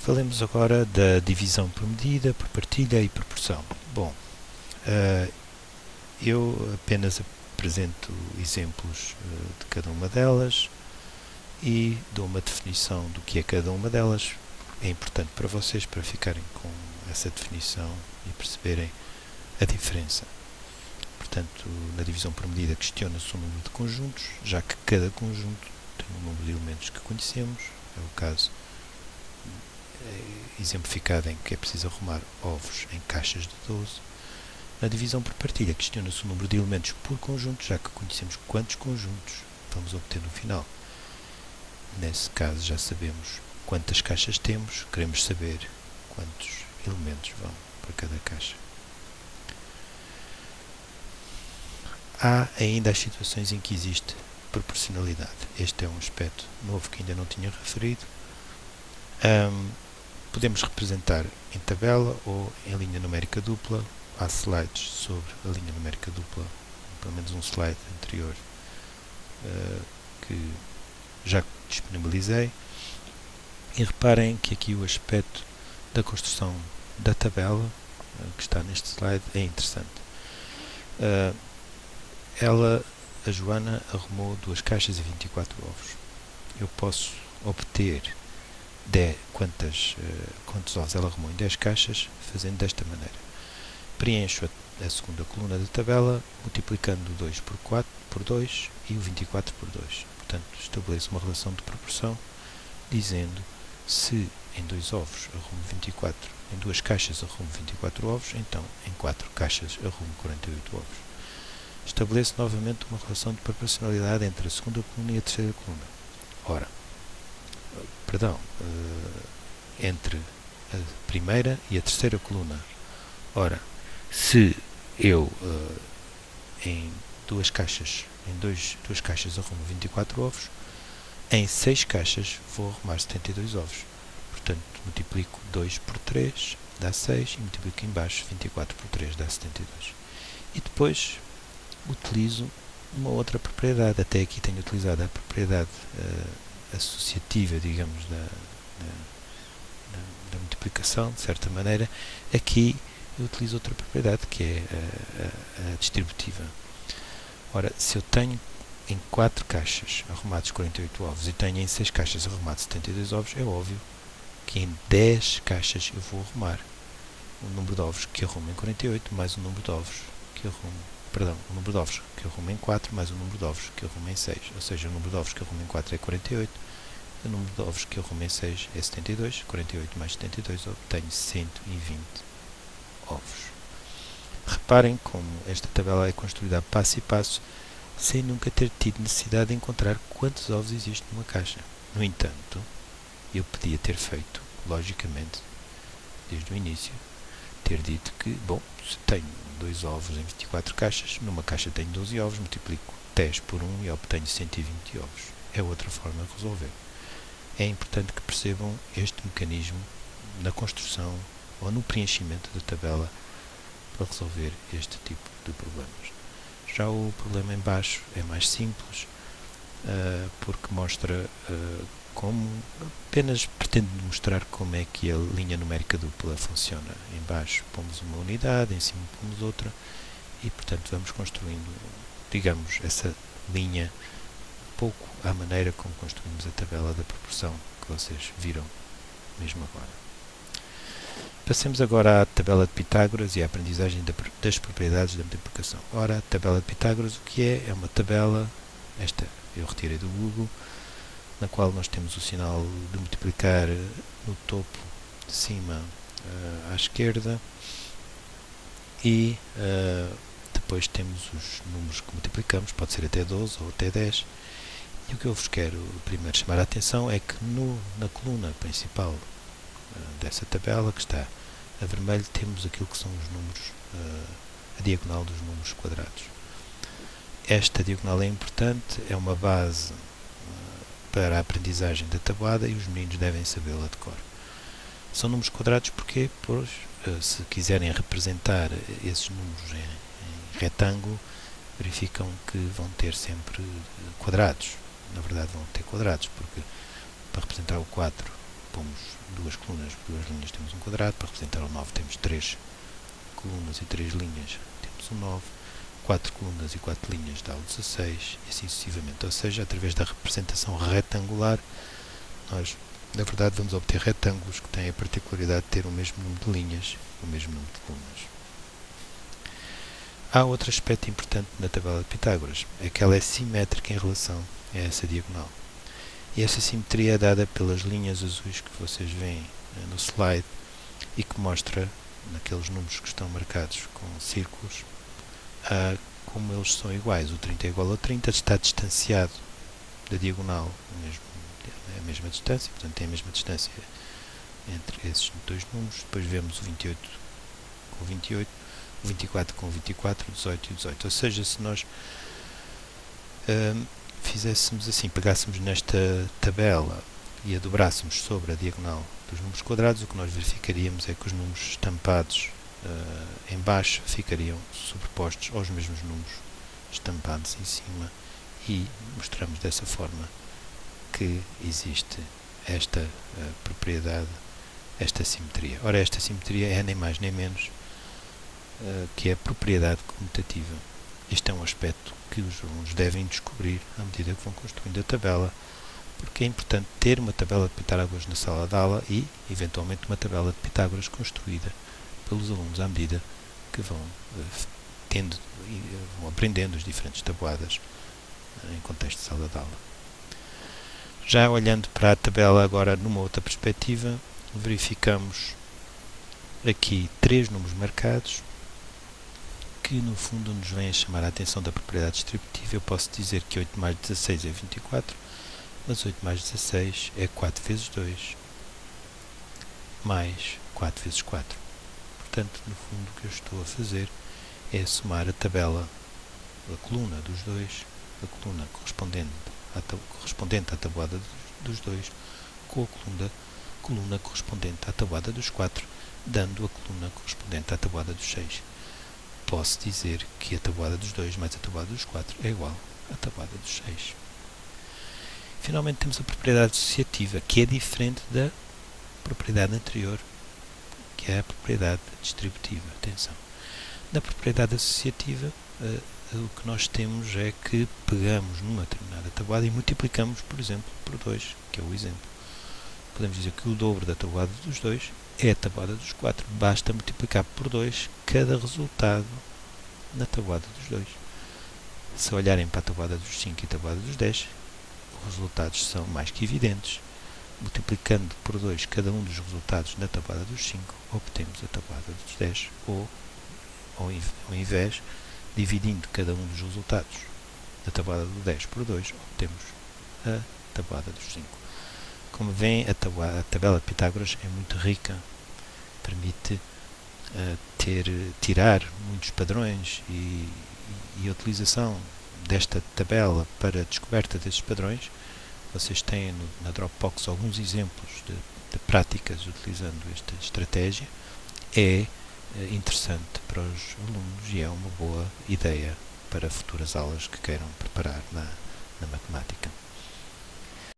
Falemos agora da divisão por medida, por partilha e por porção. Bom, eu apenas apresento exemplos de cada uma delas e dou uma definição do que é cada uma delas. É importante para vocês, para ficarem com essa definição e perceberem a diferença. Portanto, na divisão por medida questiona-se o número de conjuntos, já que cada conjunto tem um número de elementos que conhecemos. É o caso exemplificado em que é preciso arrumar ovos em caixas de 12. Na divisão por partilha questiona-se o número de elementos por conjunto, já que conhecemos quantos conjuntos vamos obter no final. Nesse caso já sabemos quantas caixas temos, queremos saber quantos elementos vão para cada caixa. Há ainda as situações em que existe proporcionalidade. Este é um aspecto novo que ainda não tinha referido. Podemos representar em tabela ou em linha numérica dupla. Há slides sobre a linha numérica dupla, pelo menos um slide anterior que já disponibilizei. E reparem que aqui o aspecto da construção da tabela, que está neste slide, é interessante. A Joana, arrumou 2 caixas e 24 ovos. Eu posso obter quantos ovos ela arrumou em 10 caixas, fazendo desta maneira. Preencho a segunda coluna da tabela, multiplicando o 2 por 4 por 2 e o 24 por 2. Portanto, estabeleço uma relação de proporção, dizendo se em 2 ovos arrumo 24, em 2 caixas arrumo 24 ovos, então em 4 caixas arrumo 48 ovos. Estabeleço novamente uma relação de proporcionalidade entre a segunda coluna e a terceira coluna. Ora, entre a primeira e a terceira coluna. Ora, se eu em 2 caixas arrumo 24 ovos, em 6 caixas vou arrumar 72 ovos. Portanto, multiplico 2 por 3, dá 6, e multiplico em baixo 24 por 3, dá 72. E depois utilizo uma outra propriedade. Até aqui tenho utilizado a propriedade associativa, digamos, da multiplicação, de certa maneira. Aqui eu utilizo outra propriedade, que é a distributiva. Ora, se eu tenho em 4 caixas arrumados 48 ovos e tenho em 6 caixas arrumados 72 ovos, é óbvio que em 10 caixas eu vou arrumar o número de ovos que arrumo em 48 mais o número de ovos que arrumo, o número de ovos que arrumo em 4 mais o número de ovos que arrumo em 6. Ou seja, o número de ovos que arrumo em 4 é 48, o número de ovos que arrumo em 6 é 72, 48 mais 72, obtenho 120 ovos. Reparem como esta tabela é construída a passo e passo, sem nunca ter tido necessidade de encontrar quantos ovos existem numa caixa. No entanto, eu podia ter feito, logicamente, desde o início, ter dito que, bom, se tenho 2 ovos em 24 caixas, numa caixa tenho 12 ovos, multiplico 10 por 1 e obtenho 120 ovos. É outra forma de resolver. É importante que percebam este mecanismo na construção ou no preenchimento da tabela para resolver este tipo de problemas. Já o problema em baixo é mais simples, porque mostra apenas pretende mostrar como é que a linha numérica dupla funciona. Em baixo pomos uma unidade, em cima pomos outra e, portanto, vamos construindo, digamos, essa linha um pouco à maneira como construímos a tabela da proporção que vocês viram mesmo agora. Passemos agora à tabela de Pitágoras e à aprendizagem das propriedades da multiplicação. Ora, a tabela de Pitágoras o que é? É uma tabela, esta eu retirei do Google, na qual nós temos o sinal de multiplicar no topo de cima à esquerda e depois temos os números que multiplicamos, pode ser até 12 ou até 10. E o que eu vos quero primeiro chamar a atenção é que na coluna principal dessa tabela, que está a vermelho, temos aquilo que são os números, a diagonal dos números quadrados. Esta diagonal é importante, é uma base para a aprendizagem da tabuada e os meninos devem sabê-la de cor. São números quadrados porque, pois, se quiserem representar esses números em retângulo, verificam que vão ter sempre quadrados. Na verdade vão ter quadrados, porque para representar o 4 pomos duas colunas, duas linhas, temos um quadrado. Para representar o 9 temos 3 colunas e 3 linhas, temos um 9. 4 colunas e 4 linhas dá o 16 e assim sucessivamente. Ou seja, através da representação retangular, nós, na verdade, vamos obter retângulos que têm a particularidade de ter o mesmo número de linhas e o mesmo número de colunas. Há outro aspecto importante na tabela de Pitágoras, é que ela é simétrica em relação a essa diagonal. E essa simetria é dada pelas linhas azuis que vocês veem no slide e que mostra, naqueles números que estão marcados com círculos, como eles são iguais. O 30 é igual ao 30, está distanciado da diagonal a mesma distância, portanto tem a mesma distância entre esses dois números. Depois vemos o 28 com o 28, o 24 com o 24, o 18 e o 18. Ou seja, se nós fizéssemos assim, pegássemos nesta tabela e a dobrássemos sobre a diagonal dos números quadrados, o que nós verificaríamos é que os números estampados em baixo ficariam sobrepostos aos mesmos números estampados em cima, e mostramos dessa forma que existe esta propriedade, esta simetria. Ora, esta simetria é nem mais nem menos que a propriedade comutativa. Este é um aspecto que os alunos devem descobrir à medida que vão construindo a tabela, porque é importante ter uma tabela de Pitágoras na sala de aula e, eventualmente, uma tabela de Pitágoras construída pelos alunos à medida que vão vão aprendendo as diferentes tabuadas em contexto de sala de aula. Já olhando para a tabela agora numa outra perspectiva, verificamos aqui 3 números marcados que no fundo nos vêm a chamar a atenção da propriedade distributiva. Eu posso dizer que 8 mais 16 é 24, mas 8 mais 16 é 4 vezes 2 mais 4 vezes 4. Portanto, no fundo, o que eu estou a fazer é somar a tabela, a coluna dos dois, a coluna correspondente à tabuada dos dois, com a coluna correspondente à tabuada dos 4, dando a coluna correspondente à tabuada dos 6. Posso dizer que a tabuada dos 2 mais a tabuada dos 4 é igual à tabuada dos 6. Finalmente temos a propriedade associativa, que é diferente da propriedade anterior, que é a propriedade distributiva. Atenção. Na propriedade associativa, o que nós temos é que pegamos numa determinada tabuada e multiplicamos, por exemplo, por 2, que é o exemplo. Podemos dizer que o dobro da tabuada dos 2 é a tabuada dos 4. Basta multiplicar por 2 cada resultado na tabuada dos 2. Se olharem para a tabuada dos 5 e a tabuada dos 10, os resultados são mais que evidentes. Multiplicando por 2 cada um dos resultados na tabuada dos 5, obtemos a tabuada dos 10, ou ao invés, dividindo cada um dos resultados da tabuada do 10 por 2, obtemos a tabuada dos 5. Como veem, a tabela de Pitágoras é muito rica, permite tirar muitos padrões e a utilização desta tabela para a descoberta desses padrões. Vocês têm na Dropbox alguns exemplos de práticas utilizando esta estratégia. É interessante para os alunos e é uma boa ideia para futuras aulas que queiram preparar na matemática.